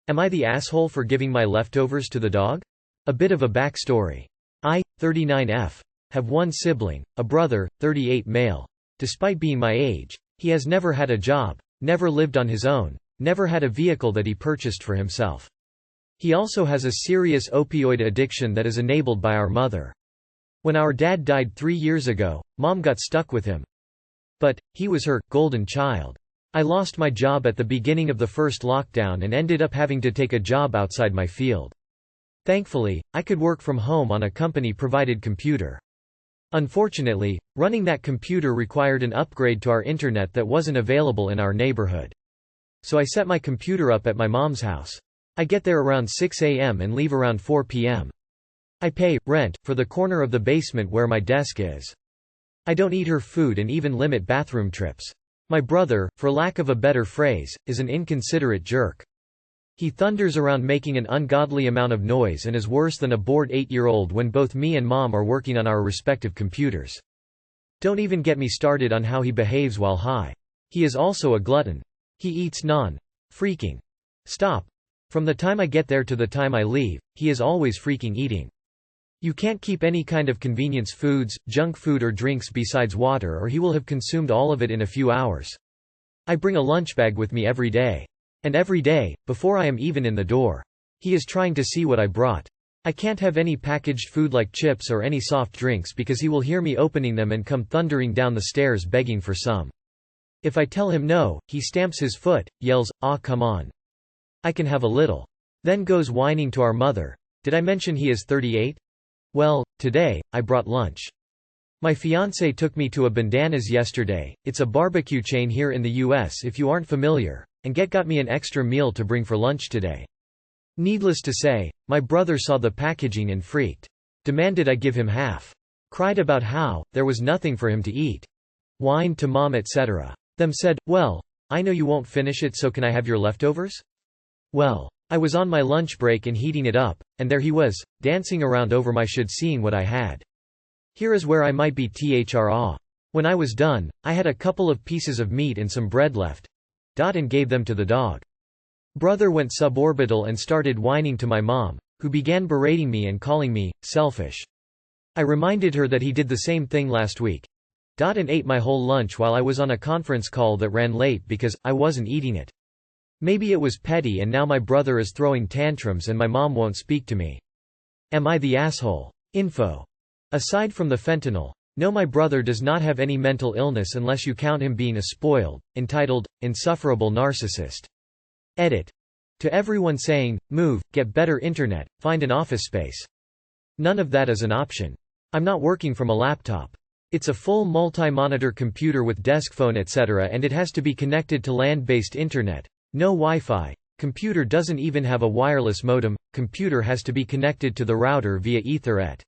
Am I the asshole for giving my leftovers to the dog? A bit of a backstory. I, 39F, have one sibling, a brother, 38 male. Despite being my age, he has never had a job, never lived on his own, never had a vehicle that he purchased for himself. He also has a serious opioid addiction that is enabled by our mother. When our dad died 3 years ago, Mom got stuck with him. But he was her golden child. I lost my job at the beginning of the first lockdown and ended up having to take a job outside my field. Thankfully, I could work from home on a company-provided computer. Unfortunately, running that computer required an upgrade to our internet that wasn't available in our neighborhood. So I set my computer up at my mom's house. I get there around 6 a.m. and leave around 4 p.m. I pay rent for the corner of the basement where my desk is. I don't eat her food and even limit bathroom trips. My brother, for lack of a better phrase, is an inconsiderate jerk. He thunders around making an ungodly amount of noise and is worse than a bored 8-year-old when both me and Mom are working on our respective computers. Don't even get me started on how he behaves while high. He is also a glutton. He eats non-freaking stop. From the time I get there to the time I leave, he is always freaking eating. You can't keep any kind of convenience foods, junk food or drinks besides water or he will have consumed all of it in a few hours. I bring a lunch bag with me every day. And every day, before I am even in the door, he is trying to see what I brought. I can't have any packaged food like chips or any soft drinks because he will hear me opening them and come thundering down the stairs begging for some. If I tell him no, he stamps his foot, yells, "Ah, come on. I can have a little." Then goes whining to our mother. Did I mention he is 38? Well, today, I brought lunch. My fiancé took me to a Bandanas yesterday, it's a barbecue chain here in the US if you aren't familiar, and got me an extra meal to bring for lunch today. Needless to say, my brother saw the packaging and freaked. Demanded I give him half. Cried about how there was nothing for him to eat. Whined to Mom etc. Them said, "Well, I know you won't finish it, so can I have your leftovers?" Well, I was on my lunch break and heating it up, and there he was, dancing around over my should seeing what I had. Here is where I might be awe. When I was done, I had a couple of pieces of meat and some bread left. And gave them to the dog. Brother went suborbital and started whining to my mom, who began berating me and calling me selfish. I reminded her that he did the same thing last week. And ate my whole lunch while I was on a conference call that ran late because I wasn't eating it. Maybe it was petty and now my brother is throwing tantrums and my mom won't speak to me. Am I the asshole? Info. Aside from the fentanyl, no, my brother does not have any mental illness unless you count him being a spoiled, entitled, insufferable narcissist. Edit. To everyone saying, move, get better internet, find an office space. None of that is an option. I'm not working from a laptop. It's a full multi-monitor computer with desk phone etc. and it has to be connected to land-based internet. No Wi-Fi. Computer doesn't even have a wireless modem, computer has to be connected to the router via Ethernet.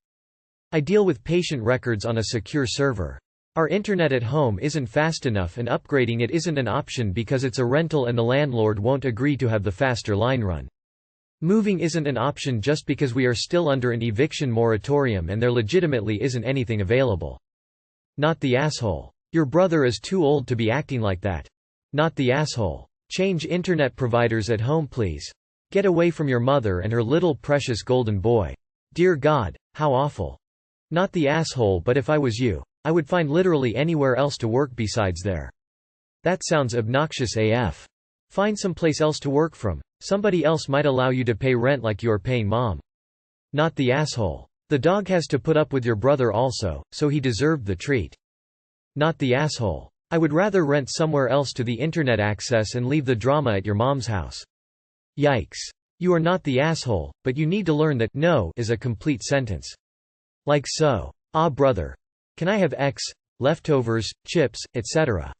I deal with patient records on a secure server. Our internet at home isn't fast enough and upgrading it isn't an option because it's a rental and the landlord won't agree to have the faster line run. Moving isn't an option just because we are still under an eviction moratorium and there legitimately isn't anything available. Not the asshole. Your brother is too old to be acting like that. Not the asshole. Change internet providers at home please. Get away from your mother and her little precious golden boy. Dear God, how awful. Not the asshole, but if I was you, I would find literally anywhere else to work besides there. That sounds obnoxious AF. Find someplace else to work from. Somebody else might allow you to pay rent like you're paying Mom. Not the asshole. The dog has to put up with your brother also, so he deserved the treat. Not the asshole. I would rather rent somewhere else to the internet access and leave the drama at your mom's house. Yikes. You are not the asshole, but you need to learn that no is a complete sentence. Like so. Ah brother. Can I have X, leftovers, chips, etc.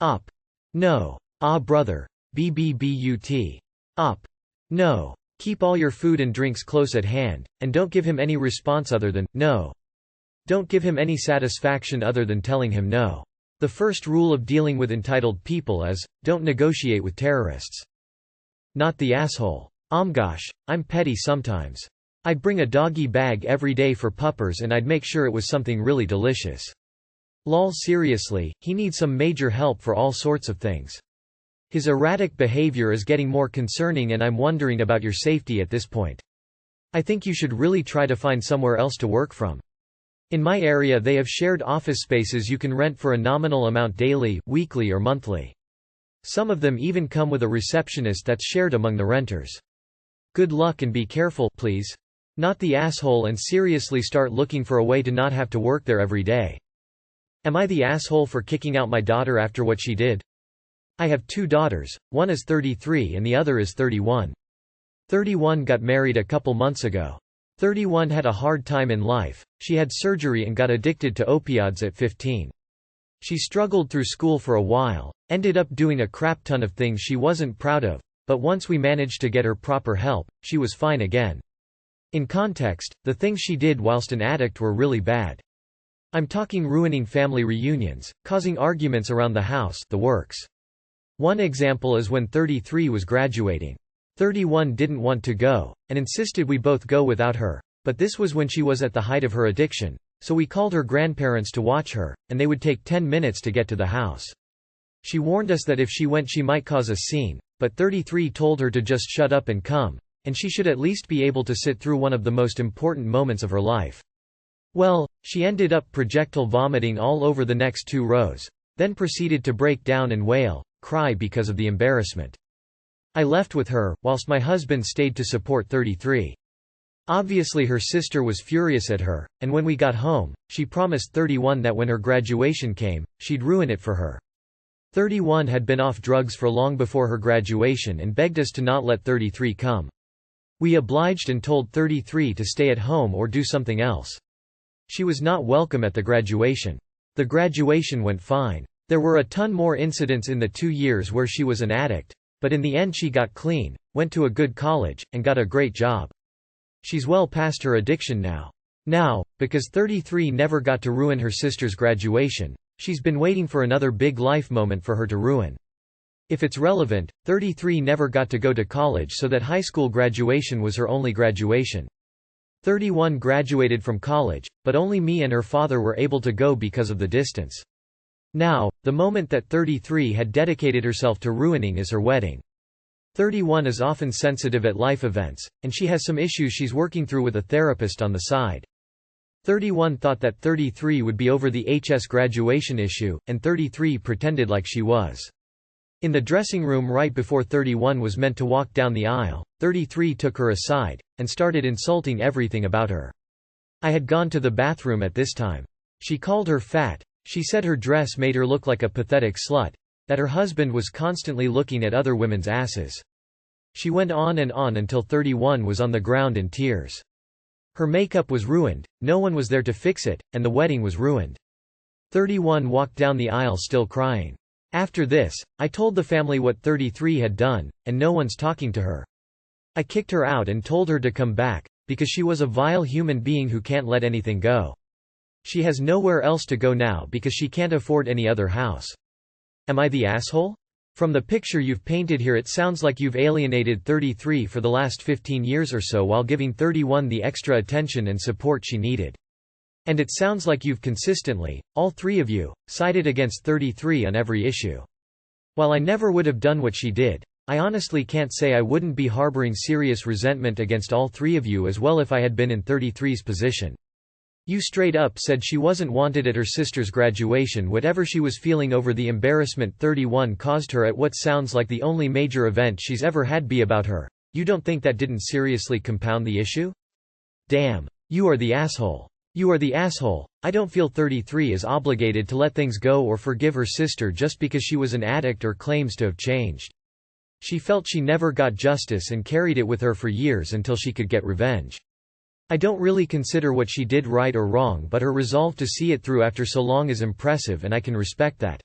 Up. No. Ah brother. BBBUT. Up. No. Keep all your food and drinks close at hand, and don't give him any response other than no. Don't give him any satisfaction other than telling him no. The first rule of dealing with entitled people is, don't negotiate with terrorists. Not the asshole. Gosh, I'm petty sometimes. I'd bring a doggy bag every day for puppers and I'd make sure it was something really delicious. Lol seriously, he needs some major help for all sorts of things. His erratic behavior is getting more concerning and I'm wondering about your safety at this point. I think you should really try to find somewhere else to work from. In my area they have shared office spaces you can rent for a nominal amount daily, weekly or monthly. Some of them even come with a receptionist that's shared among the renters. Good luck and be careful, please. Not the asshole and seriously start looking for a way to not have to work there every day. Am I the asshole for kicking out my daughter after what she did? I have 2 daughters, one is 33 and the other is 31. 31 got married a couple months ago. 31 had a hard time in life, she had surgery and got addicted to opioids at 15. She struggled through school for a while, ended up doing a crap ton of things she wasn't proud of, but once we managed to get her proper help, she was fine again. In context, the things she did whilst an addict were really bad. I'm talking ruining family reunions, causing arguments around the house, the works. One example is when 33 was graduating. 31 didn't want to go, and insisted we both go without her, but this was when she was at the height of her addiction, so we called her grandparents to watch her, and they would take 10 minutes to get to the house. She warned us that if she went she might cause a scene, but 33 told her to just shut up and come, and she should at least be able to sit through one of the most important moments of her life. Well, she ended up projectile vomiting all over the next 2 rows, then proceeded to break down and wail, cry because of the embarrassment. I left with her, whilst my husband stayed to support 33. Obviously her sister was furious at her, and when we got home, she promised 31 that when her graduation came, she'd ruin it for her. 31 had been off drugs for long before her graduation and begged us to not let 33 come. We obliged and told 33 to stay at home or do something else. She was not welcome at the graduation. The graduation went fine. There were a ton more incidents in the 2 years where she was an addict, but in the end she got clean, went to a good college, and got a great job. She's well past her addiction now. Now, because 33 never got to ruin her sister's graduation, she's been waiting for another big life moment for her to ruin. If it's relevant, 33 never got to go to college so that high school graduation was her only graduation. 31 graduated from college, but only me and her father were able to go because of the distance. Now, the moment that 33 had dedicated herself to ruining is her wedding. 31 is often sensitive at life events, and she has some issues she's working through with a therapist on the side. 31 thought that 33 would be over the HS graduation issue, and 33 pretended like she was. In the dressing room right before 31 was meant to walk down the aisle, 33 took her aside, and started insulting everything about her. I had gone to the bathroom at this time. She called her fat, she said her dress made her look like a pathetic slut, that her husband was constantly looking at other women's asses. She went on and on until 31 was on the ground in tears. Her makeup was ruined, no one was there to fix it, and the wedding was ruined. 31 walked down the aisle still crying. After this, I told the family what 33 had done, and no one's talking to her. I kicked her out and told her to come back, because she was a vile human being who can't let anything go. She has nowhere else to go now because she can't afford any other house. Am I the asshole? From the picture you've painted here it sounds like you've alienated 33 for the last 15 years or so while giving 31 the extra attention and support she needed. And it sounds like you've consistently, all 3 of you, sided against 33 on every issue. While I never would have done what she did, I honestly can't say I wouldn't be harboring serious resentment against all 3 of you as well if I had been in 33's position. You straight up said she wasn't wanted at her sister's graduation. Whatever she was feeling over the embarrassment 31 caused her at what sounds like the only major event she's ever had be about her, you don't think that didn't seriously compound the issue? Damn. You are the asshole. You are the asshole. I don't feel 33 is obligated to let things go or forgive her sister just because she was an addict or claims to have changed. She felt she never got justice and carried it with her for years until she could get revenge. I don't really consider what she did right or wrong, but her resolve to see it through after so long is impressive and I can respect that.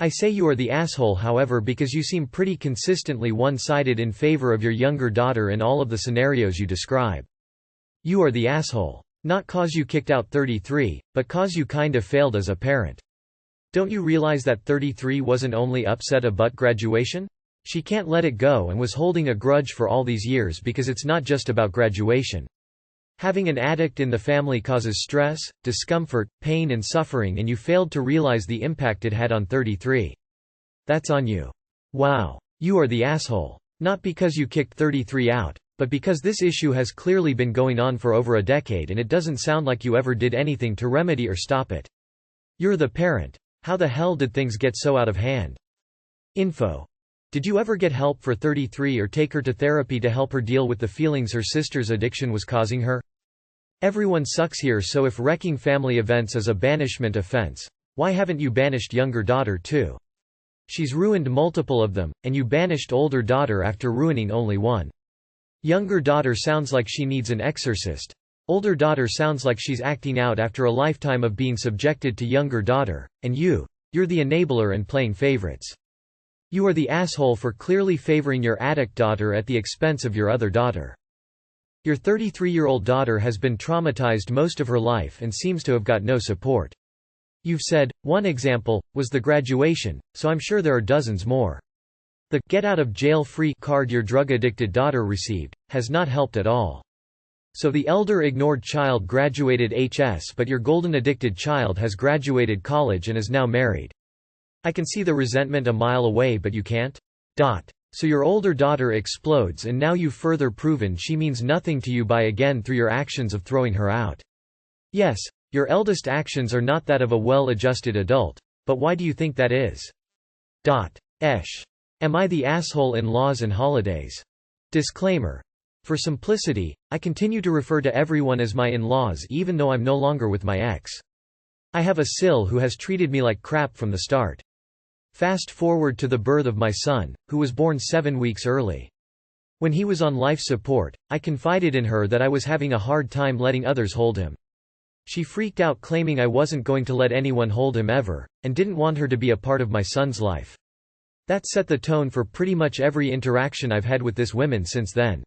I say you are the asshole however because you seem pretty consistently one-sided in favor of your younger daughter in all of the scenarios you describe. You are the asshole. Not cause you kicked out 33, but cause you kind of failed as a parent. Don't you realize that 33 wasn't only upset about graduation? She can't let it go and was holding a grudge for all these years because it's not just about graduation. Having an addict in the family causes stress, discomfort, pain and suffering and you failed to realize the impact it had on 33. That's on you. Wow. You are the asshole. Not because you kicked 33 out, but because this issue has clearly been going on for over a decade and it doesn't sound like you ever did anything to remedy or stop it. You're the parent. How the hell did things get so out of hand? Info. Did you ever get help for 33 or take her to therapy to help her deal with the feelings her sister's addiction was causing her? Everyone sucks here, so if wrecking family events is a banishment offense, why haven't you banished younger daughter too? She's ruined multiple of them, and you banished older daughter after ruining only one. Younger daughter sounds like she needs an exorcist. Older daughter sounds like she's acting out after a lifetime of being subjected to younger daughter, and you're the enabler and playing favorites. You are the asshole for clearly favoring your addict daughter at the expense of your other daughter. Your 33-year-old daughter has been traumatized most of her life and seems to have got no support. You've said, one example, was the graduation, so I'm sure there are dozens more. The get-out-of-jail-free card your drug-addicted daughter received has not helped at all. So the elder ignored child graduated HS, but your golden-addicted child has graduated college and is now married. I can see the resentment a mile away, but you can't? So your older daughter explodes, and now you've further proven she means nothing to you by again through your actions of throwing her out. Yes, your eldest actions are not that of a well-adjusted adult, but why do you think that is? Am I the asshole in laws and holidays? Disclaimer. For simplicity, I continue to refer to everyone as my in-laws even though I'm no longer with my ex. I have a SIL who has treated me like crap from the start. Fast forward to the birth of my son, who was born 7 weeks early. When he was on life support, I confided in her that I was having a hard time letting others hold him. She freaked out, claiming I wasn't going to let anyone hold him ever, and didn't want her to be a part of my son's life. That set the tone for pretty much every interaction I've had with this woman since then.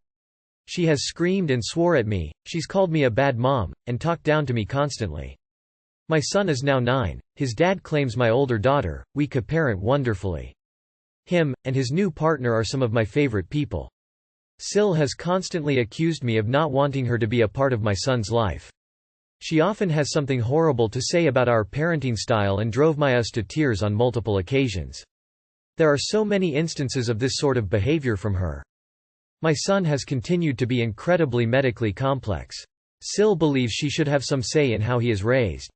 She has screamed and swore at me, she's called me a bad mom, and talked down to me constantly. My son is now 9, his dad claims my older daughter, we co-parent wonderfully. Him, and his new partner are some of my favorite people. Sil has constantly accused me of not wanting her to be a part of my son's life. She often has something horrible to say about our parenting style and drove my us to tears on multiple occasions. There are so many instances of this sort of behavior from her. My son has continued to be incredibly medically complex. Sil believes she should have some say in how he is raised.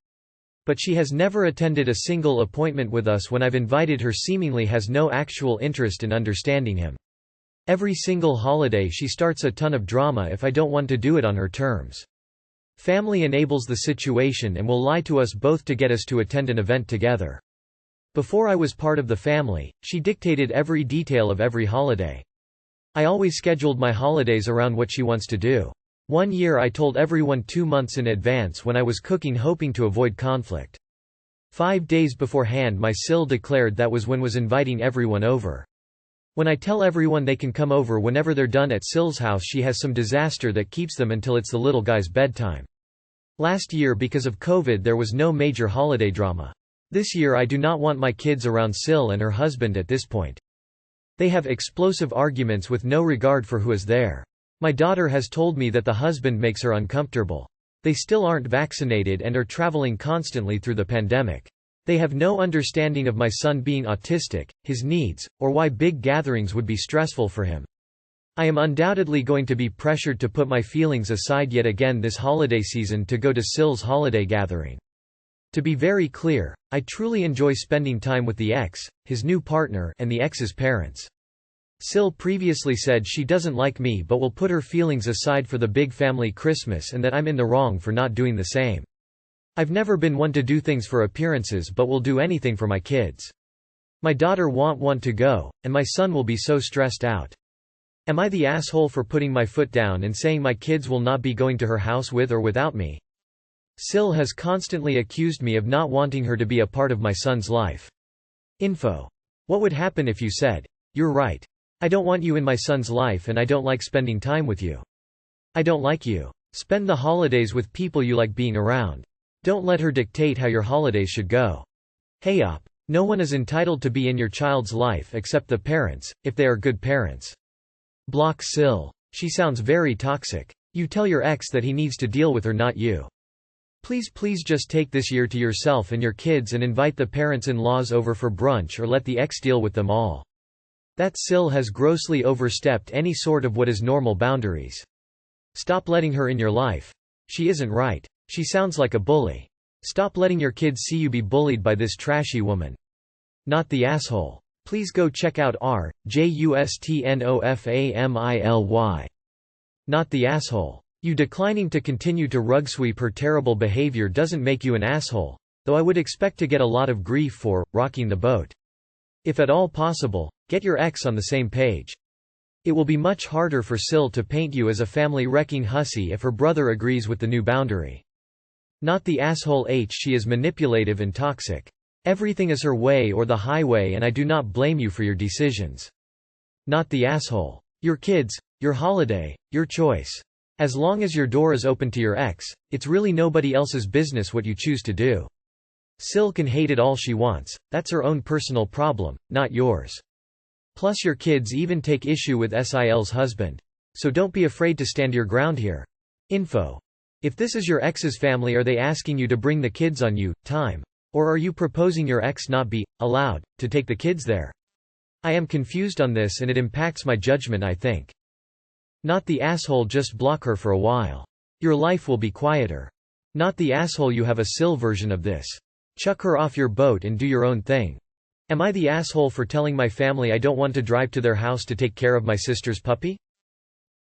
But she has never attended a single appointment with us when I've invited her, seemingly has no actual interest in understanding him. Every single holiday she starts a ton of drama if I don't want to do it on her terms. Family enables the situation and will lie to us both to get us to attend an event together. Before I was part of the family, she dictated every detail of every holiday. I always scheduled my holidays around what she wants to do. One year I told everyone 2 months in advance when I was cooking, hoping to avoid conflict. 5 days beforehand my Sil declared that was when was inviting everyone over. When I tell everyone they can come over whenever they're done at Sil's house, she has some disaster that keeps them until it's the little guy's bedtime. Last year, because of COVID, there was no major holiday drama. This year I do not want my kids around Sil and her husband at this point. They have explosive arguments with no regard for who is there. My daughter has told me that the husband makes her uncomfortable. They still aren't vaccinated and are traveling constantly through the pandemic. They have no understanding of my son being autistic, his needs, or why big gatherings would be stressful for him. I am undoubtedly going to be pressured to put my feelings aside yet again this holiday season to go to Sil's holiday gathering. To be very clear, I truly enjoy spending time with the ex, his new partner, and the ex's parents. Sil previously said she doesn't like me but will put her feelings aside for the big family Christmas, and that I'm in the wrong for not doing the same. I've never been one to do things for appearances but will do anything for my kids. My daughter won't want to go, and my son will be so stressed out. Am I the asshole for putting my foot down and saying my kids will not be going to her house with or without me? Sil has constantly accused me of not wanting her to be a part of my son's life. Info. What would happen if you said, "You're right. I don't want you in my son's life and I don't like spending time with you. I don't like you. Spend the holidays with people you like being around. Don't let her dictate how your holidays should go." Hey up. No one is entitled to be in your child's life except the parents, if they are good parents. Block Sil. She sounds very toxic. You tell your ex that he needs to deal with her, not you. Please just take this year to yourself and your kids and invite the parents-in-laws over for brunch, or let the ex deal with them all. That Sil has grossly overstepped any sort of what is normal boundaries. Stop letting her in your life. She isn't right. She sounds like a bully. Stop letting your kids see you be bullied by this trashy woman. Not the asshole. Please go check out RJUSTNOFAMILY. Not the asshole. You declining to continue to rugsweep her terrible behavior doesn't make you an asshole, though I would expect to get a lot of grief for rocking the boat. If at all possible, get your ex on the same page. It will be much harder for Sil to paint you as a family-wrecking hussy if her brother agrees with the new boundary. Not the asshole. She is manipulative and toxic. Everything is her way or the highway, and I do not blame you for your decisions. Not the asshole. Your kids, your holiday, your choice. As long as your door is open to your ex, it's really nobody else's business what you choose to do. Sil can hate it all she wants, that's her own personal problem, not yours. Plus your kids even take issue with Sil's husband. So don't be afraid to stand your ground here. Info. If this is your ex's family, are they asking you to bring the kids on you, time? Or are you proposing your ex not be allowed to take the kids there? I am confused on this and it impacts my judgment, I think. Not the asshole. Just block her for a while. Your life will be quieter. Not the asshole. You have a Sil version of this. Chuck her off your boat and do your own thing. Am I the asshole for telling my family I don't want to drive to their house to take care of my sister's puppy?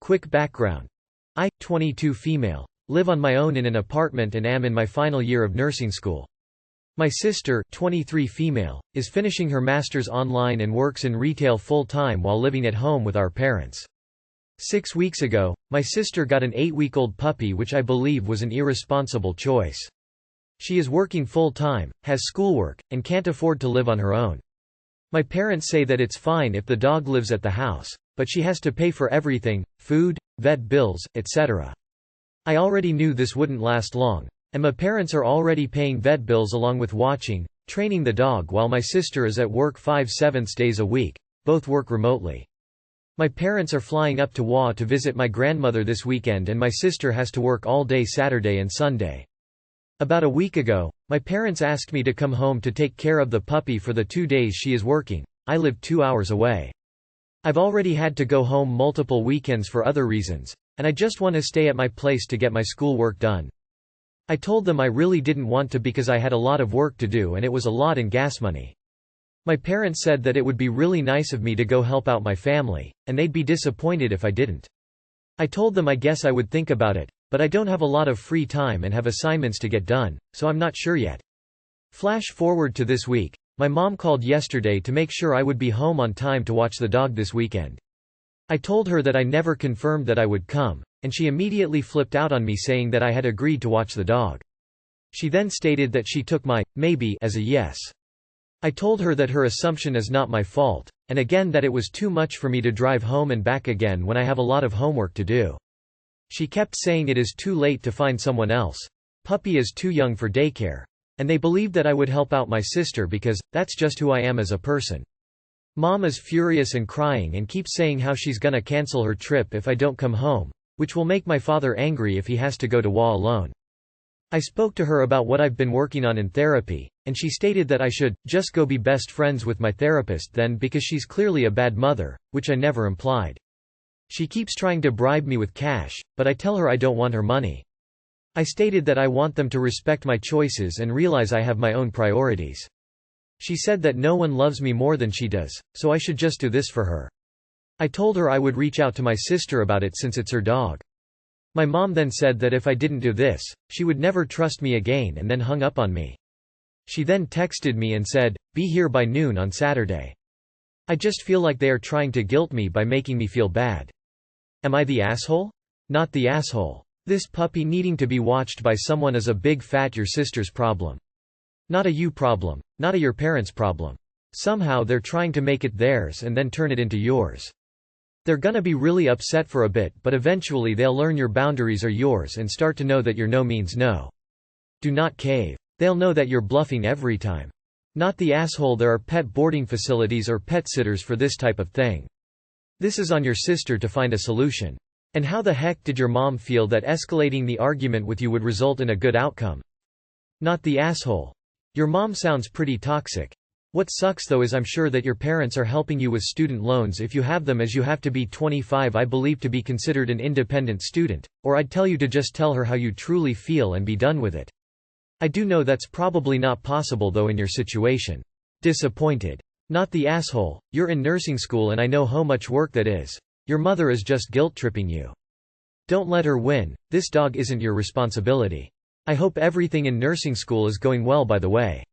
Quick background. I, 22 female, live on my own in an apartment and am in my final year of nursing school. My sister, 23 female, is finishing her master's online and works in retail full-time while living at home with our parents. 6 weeks ago, my sister got an 8-week-old puppy, which I believe was an irresponsible choice. She is working full-time, has schoolwork, and can't afford to live on her own. My parents say that it's fine if the dog lives at the house, but she has to pay for everything, food, vet bills, etc. I already knew this wouldn't last long, and my parents are already paying vet bills along with watching, training the dog while my sister is at work 5/7 days a week, both work remotely. My parents are flying up to WA to visit my grandmother this weekend and my sister has to work all day Saturday and Sunday. About a week ago, my parents asked me to come home to take care of the puppy for the 2 days she is working. I live 2 hours away. I've already had to go home multiple weekends for other reasons, and I just want to stay at my place to get my school work done. I told them I really didn't want to because I had a lot of work to do and it was a lot in gas money. My parents said that it would be really nice of me to go help out my family, and they'd be disappointed if I didn't. I told them I guess I would think about it, but I don't have a lot of free time and have assignments to get done, so I'm not sure yet. Flash forward to this week. My mom called yesterday to make sure I would be home on time to watch the dog this weekend. I told her that I never confirmed that I would come, and she immediately flipped out on me saying that I had agreed to watch the dog. She then stated that she took my maybe as a yes. I told her that her assumption is not my fault, and again that it was too much for me to drive home and back again when I have a lot of homework to do. She kept saying it is too late to find someone else. Puppy is too young for daycare. And they believed that I would help out my sister because that's just who I am as a person. Mom is furious and crying and keeps saying how she's gonna cancel her trip if I don't come home, which will make my father angry if he has to go to WA alone. I spoke to her about what I've been working on in therapy, and she stated that I should just go be best friends with my therapist then because she's clearly a bad mother, which I never implied. She keeps trying to bribe me with cash, but I tell her I don't want her money. I stated that I want them to respect my choices and realize I have my own priorities. She said that no one loves me more than she does, so I should just do this for her. I told her I would reach out to my sister about it since it's her dog. My mom then said that if I didn't do this, she would never trust me again and then hung up on me. She then texted me and said, "Be here by noon on Saturday." I just feel like they are trying to guilt me by making me feel bad. Am I the asshole? Not the asshole. This puppy needing to be watched by someone is a big fat your sister's problem. Not a you problem, not a your parents' problem. Somehow they're trying to make it theirs and then turn it into yours. They're gonna be really upset for a bit, but eventually they'll learn your boundaries are yours and start to know that your no means no. Do not cave. They'll know that you're bluffing every time. Not the asshole. There are pet boarding facilities or pet sitters for this type of thing. This is on your sister to find a solution. And how the heck did your mom feel that escalating the argument with you would result in a good outcome? Not the asshole. Your mom sounds pretty toxic. What sucks though is I'm sure that your parents are helping you with student loans if you have them, as you have to be 25 I believe to be considered an independent student, or I'd tell you to just tell her how you truly feel and be done with it. I do know that's probably not possible though in your situation. Disappointed. Not the asshole, you're in nursing school and I know how much work that is. Your mother is just guilt-tripping you. Don't let her win, this dog isn't your responsibility. I hope everything in nursing school is going well by the way.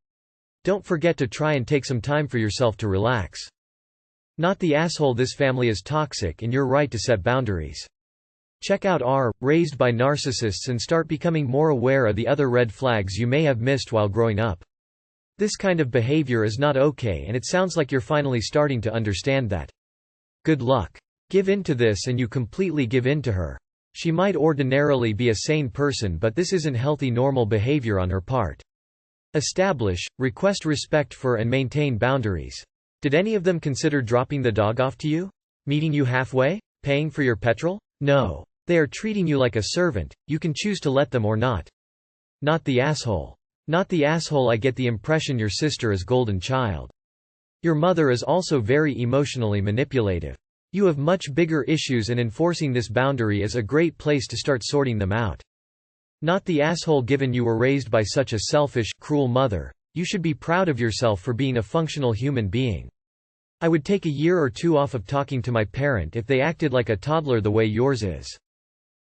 Don't forget to try and take some time for yourself to relax. Not the asshole, this family is toxic and you're right to set boundaries. Check out Raised by Narcissists and start becoming more aware of the other red flags you may have missed while growing up. This kind of behavior is not okay and it sounds like you're finally starting to understand that. Good luck. Give in to this and you completely give in to her. She might ordinarily be a sane person, but this isn't healthy normal behavior on her part. Request respect for and maintain boundaries. Did any of them consider dropping the dog off to you? Meeting you halfway? Paying for your petrol? No. They are treating you like a servant, you can choose to let them or not. Not the asshole. Not the asshole, I get the impression your sister is golden child. Your mother is also very emotionally manipulative. You have much bigger issues and enforcing this boundary is a great place to start sorting them out. Not the asshole, given you were raised by such a selfish, cruel mother, you should be proud of yourself for being a functional human being. I would take a year or two off of talking to my parent if they acted like a toddler the way yours is.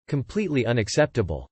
Completely unacceptable.